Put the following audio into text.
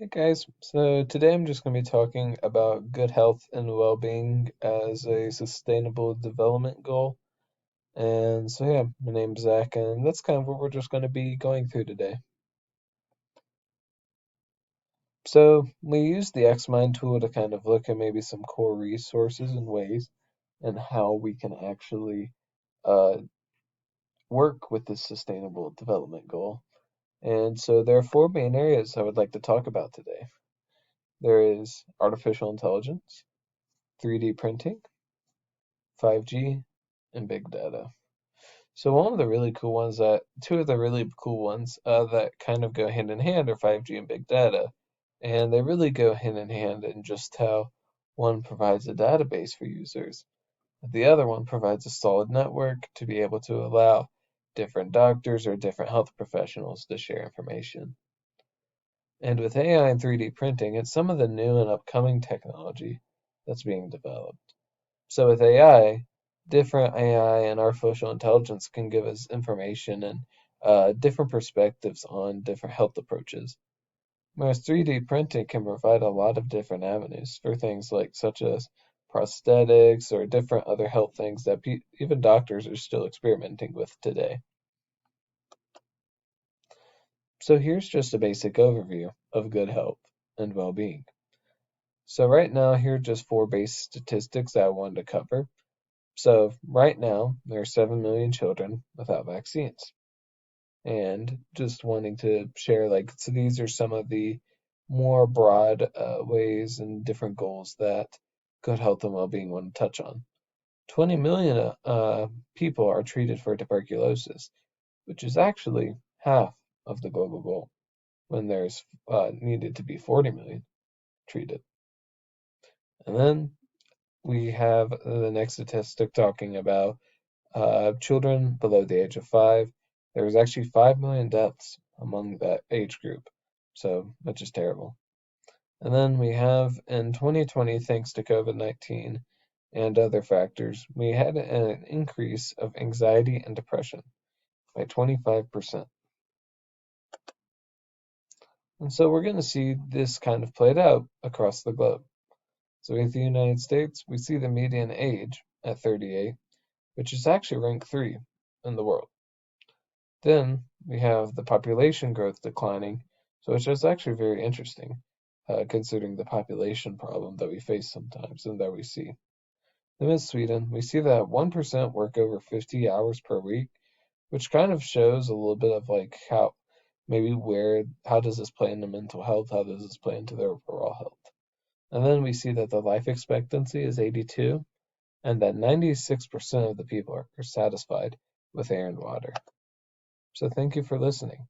Hey guys, so today I'm just going to be talking about good health and well-being as a sustainable development goal. And so yeah, my name's Zach, and that's kind of what we're just going to be going through today. So we use the XMind tool to kind of look at maybe some core resources and ways and how we can actually uh, work with this sustainable development goal. And so there are four main areas I would like to talk about today. There is artificial intelligence, 3D printing, 5G, and big data. So one of the really cool ones that two of the really cool ones that kind of go hand in hand are 5G and big data, and they really go hand in hand in just how one provides a database for users, the other one provides a solid network to be able to allow different doctors or different health professionals to share information. And with AI and 3D printing, it's some of the new and upcoming technology that's being developed. So with AI, different AI and artificial intelligence can give us information and different perspectives on different health approaches. Whereas 3D printing can provide a lot of different avenues for things like such as prosthetics or different other health things that even doctors are still experimenting with today. So here's just a basic overview of good health and well-being. So right now, here are just four base statistics that I wanted to cover. So right now, there are 7 million children without vaccines. And just wanting to share, like, so these are some of the more broad ways and different goals that good health and well-being want to touch on. 20 million people are treated for tuberculosis, which is actually half of the global goal when there's needed to be 40 million treated. And then we have the next statistic talking about children below the age of 5. There was actually 5 million deaths among that age group, so which is terrible. And then we have in 2020, thanks to COVID-19 and other factors, we had an increase of anxiety and depression by 25%. And so we're going to see this kind of played out across the globe. So with the United States, we see the median age at 38, which is actually ranked 3 in the world. Then we have the population growth declining, so which is actually very interesting, considering the population problem that we face sometimes and that we see. Then in Sweden, we see that 1% work over 50 hours per week, which kind of shows a little bit of like how maybe how does this play into mental health? How does this play into their overall health? And then we see that the life expectancy is 82 and that 96% of the people are satisfied with air and water. So thank you for listening.